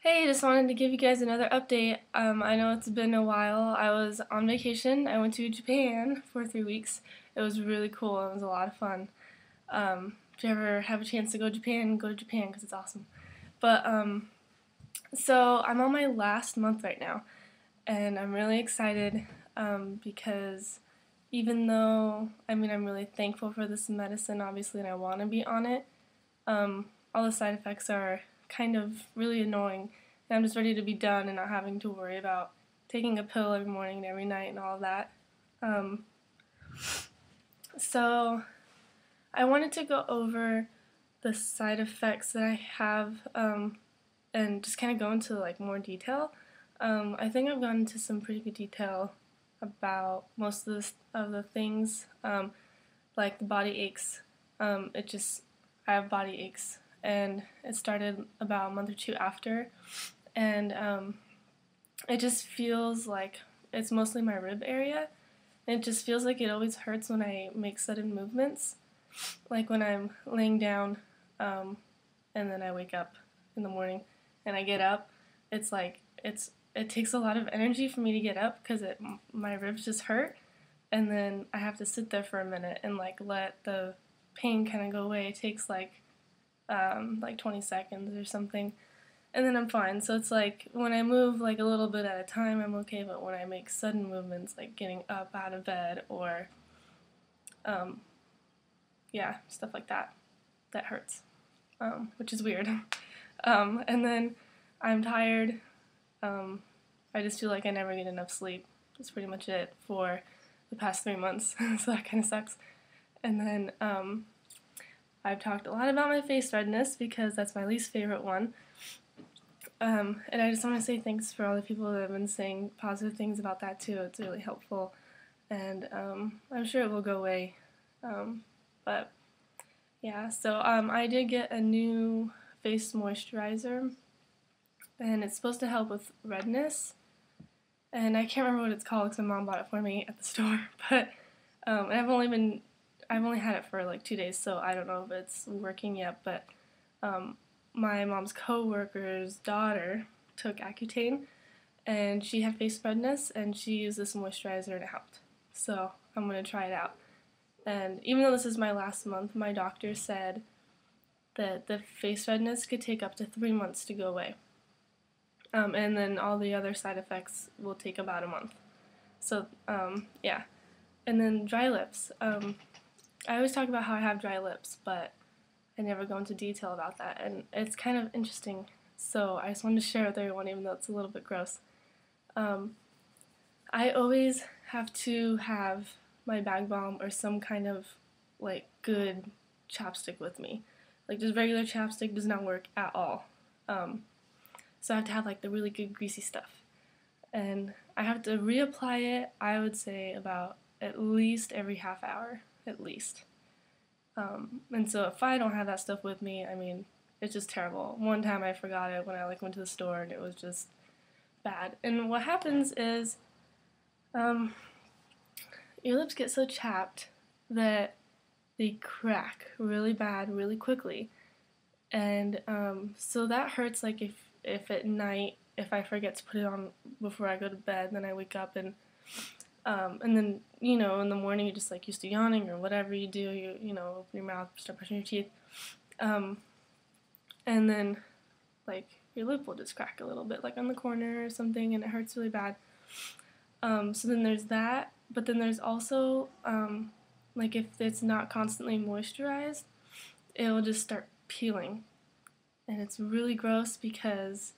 Hey, just wanted to give you guys another update. I know it's been a while. I was on vacation. I went to Japan for 3 weeks. It was really cool. It was a lot of fun. If you ever have a chance to go to Japan because it's awesome. So I'm on my last month right now, and I'm really excited because even though, I'm really thankful for this medicine, obviously, and I want to be on it, all the side effects are kind of really annoying. And I'm just ready to be done and not having to worry about taking a pill every morning and every night and all of that. Um, so I wanted to go over the side effects that I have and just kind of go into like more detail. I think I've gone into some pretty good detail about most of the things, like the body aches. I have body aches, and it started about a month or two after, and it just feels like it's mostly my rib area. And it just feels like it always hurts when I make sudden movements, like when I'm laying down, and then I wake up in the morning, and I get up. It's like it takes a lot of energy for me to get up because my ribs just hurt, and then I have to sit there for a minute and like let the pain kind of go away. It takes like 20 seconds or something, and then I'm fine. So it's like when I move like a little bit at a time, I'm okay, but when I make sudden movements like getting up out of bed or um, yeah, stuff like that, that hurts, which is weird. And then I'm tired. I just feel like I never get enough sleep. That's pretty much it for the past 3 months, so that kind of sucks. And then I've talked a lot about my face redness because that's my least favorite one. And I just want to say thanks for all the people that have been saying positive things about that too. It's really helpful, and I'm sure it will go away. But yeah, so I did get a new face moisturizer, and it's supposed to help with redness. And I can't remember what it's called because my mom bought it for me at the store. But I've only had it for like 2 days, so I don't know if it's working yet. But my mom's coworker's daughter took Accutane, and she had face redness, and she used this moisturizer and it helped. So I'm gonna try it out. And even though this is my last month, my doctor said that the face redness could take up to 3 months to go away. And then all the other side effects will take about a month. So, yeah. And then dry lips. I always talk about how I have dry lips, but I never go into detail about that. And it's kind of interesting. So I just wanted to share with everyone, even though it's a little bit gross. I always have to have my bag balm or some kind of like good chapstick with me. Like just regular chapstick does not work at all. So I have to have like the really good greasy stuff. And I have to reapply it, I would say about at least every half hour, at least. And so if I don't have that stuff with me, it's just terrible. One time I forgot it when I like went to the store and it was just bad. And what happens is your lips get so chapped that they crack really bad really quickly. And so that hurts like if at night, if I forget to put it on before I go to bed, then I wake up and then, in the morning you're just like used to yawning or whatever you do, you open your mouth, start brushing your teeth, and then like your lip will just crack a little bit, like on the corner or something, and it hurts really bad. So then there's that, but then there's also, like if it's not constantly moisturized, it'll just start peeling. And it's really gross because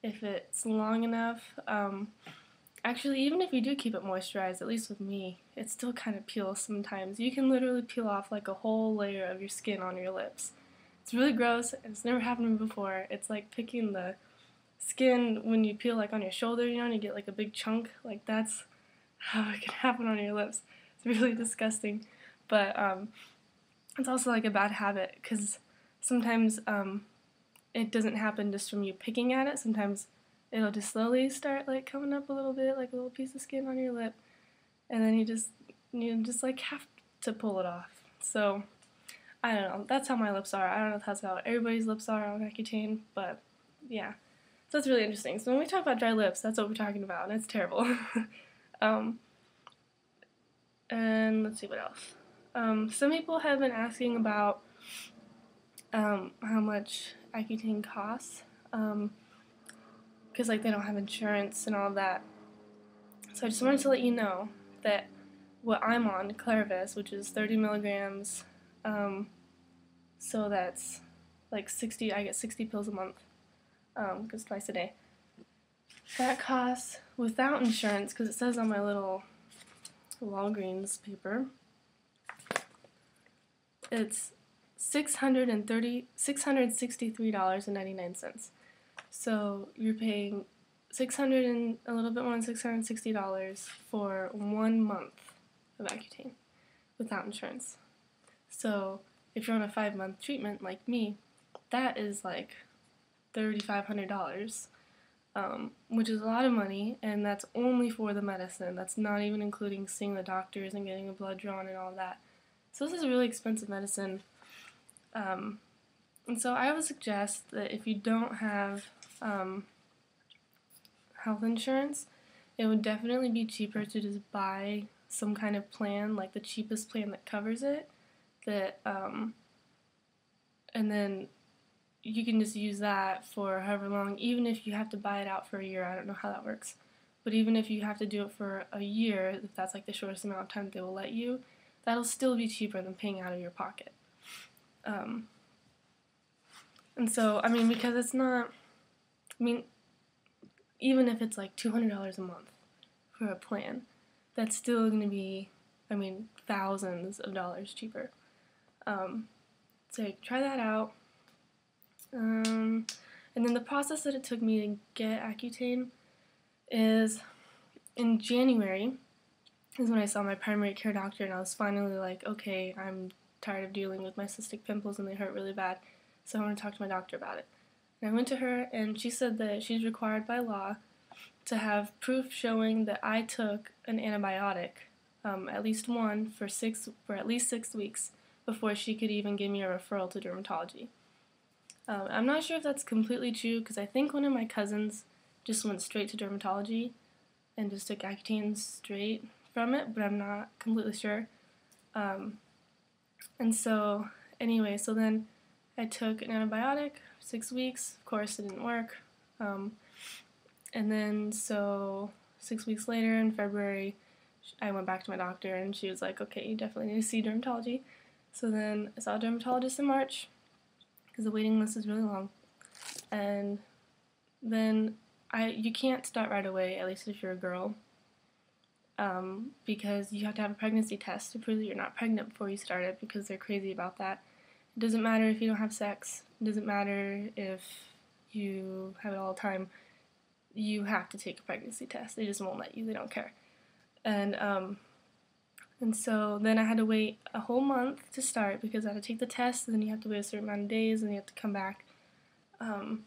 if it's long enough, actually even if you do keep it moisturized, at least with me, it still kind of peels sometimes. You can literally peel off like a whole layer of your skin on your lips. It's really gross, and it's never happened to me before. It's like picking the skin when you peel like on your shoulder, and you get like a big chunk, like that's how it can happen on your lips. It's really disgusting, but it's also like a bad habit because sometimes it doesn't happen just from you picking at it. Sometimes it'll just slowly start like coming up a little bit, like a little piece of skin on your lip, and then you just like have to pull it off. So I don't know. That's how my lips are. I don't know if that's how everybody's lips are on Accutane, but yeah. that's really interesting. So when we talk about dry lips, that's what we're talking about, and it's terrible. um, and let's see what else. Some people have been asking about how much Accutane costs, because like they don't have insurance and all that. So I just wanted to let you know that what I'm on, Clairvis, which is 30 milligrams, so that's like 60, I get 60 pills a month, because twice a day. That costs, without insurance, because it says on my little Walgreens paper, it's $663.99. So you're paying $600 and a little bit more than $660 for 1 month of Accutane without insurance. So if you're on a 5-month treatment like me, that is like $3,500, which is a lot of money, and that's only for the medicine. That's not even including seeing the doctors and getting the blood drawn and all that. So this is a really expensive medicine. And so I would suggest that if you don't have health insurance, it would definitely be cheaper to just buy some kind of plan, like the cheapest plan that covers it, that and then you can just use that for however long, even if you have to buy it out for a year. I don't know how that works, but even if you have to do it for a year, if that's like the shortest amount of time they will let you, that'll still be cheaper than paying out of your pocket. And so, I mean, because it's not, I mean, even if it's like $200 a month for a plan, that's still going to be, I mean, thousands of dollars cheaper. So try that out. And then the process that it took me to get Accutane is, in January is when I saw my primary care doctor, and I was finally like, okay, I'm tired of dealing with my cystic pimples and they hurt really bad, so I want to talk to my doctor about it. And I went to her, and she said that she's required by law to have proof showing that I took an antibiotic, at least one, for at least 6 weeks before she could even give me a referral to dermatology. I'm not sure if that's completely true, because I think one of my cousins just went straight to dermatology and just took Accutane straight from it, but I'm not completely sure. And so, anyway, so then I took an antibiotic for 6 weeks. Of course, it didn't work. And then, so 6 weeks later, in February, I went back to my doctor, and she was like, okay, you definitely need to see dermatology. So then I saw a dermatologist in March, because the waiting list is really long. And then you can't start right away, at least if you're a girl, because you have to have a pregnancy test to prove that you're not pregnant before you start it, because they're crazy about that. It doesn't matter if you don't have sex. It doesn't matter if you have it all the time. You have to take a pregnancy test. They just won't let you. They don't care. And so then I had to wait a whole month to start, because I had to take the test, and then you have to wait a certain amount of days, and you have to come back. And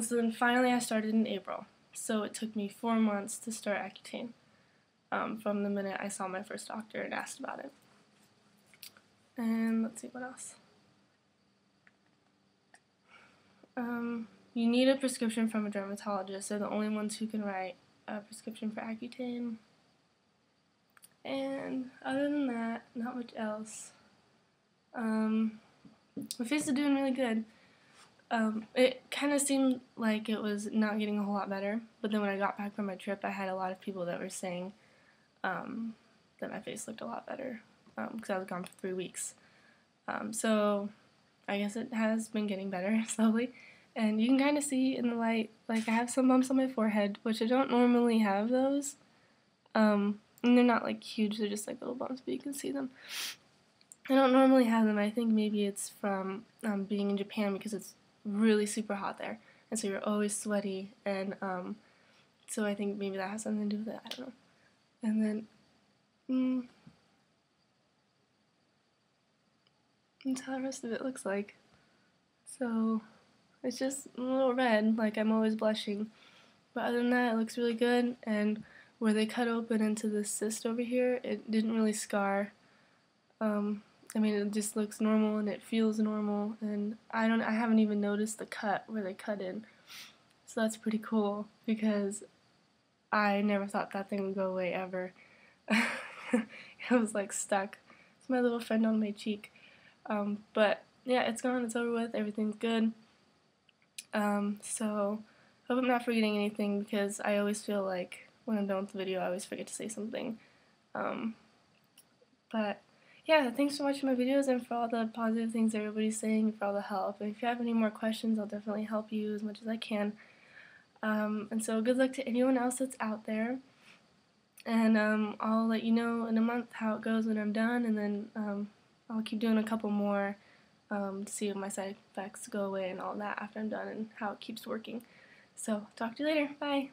so then finally I started in April. So it took me 4 months to start Accutane, from the minute I saw my first doctor and asked about it. And let's see what else. You need a prescription from a dermatologist. They're the only ones who can write a prescription for Accutane. And other than that, not much else. My face is doing really good. It kind of seemed like it was not getting a whole lot better, but then when I got back from my trip, I had a lot of people that were saying that my face looked a lot better, because I was gone for 3 weeks. So I guess it has been getting better slowly. And you can kind of see in the light, like I have some bumps on my forehead, which I don't normally have those. And they're not like huge, they're just like little bumps, but you can see them. I don't normally have them. I think maybe it's from being in Japan, because it's really super hot there, and so you're always sweaty, and so I think maybe that has something to do with it. I don't know. And then that's how the rest of it looks like. So it's just a little red, like I'm always blushing, but other than that, it looks really good. And where they cut open into this cyst over here, it didn't really scar. I mean, it just looks normal and it feels normal, and I haven't even noticed the cut where they cut in. So that's pretty cool because I never thought that thing would go away ever. It was like stuck. It's my little friend on my cheek. But yeah, it's gone, it's over with, everything's good. So I hope I'm not forgetting anything because I always feel like when I'm done with the video I always forget to say something. But yeah, thanks for watching my videos and for all the positive things everybody's saying, for all the help. And if you have any more questions, I'll definitely help you as much as I can. And so good luck to anyone else that's out there. And I'll let you know in a month how it goes when I'm done, and then I'll keep doing a couple more to see if my side effects go away and all that after I'm done and how it keeps working. So talk to you later. Bye.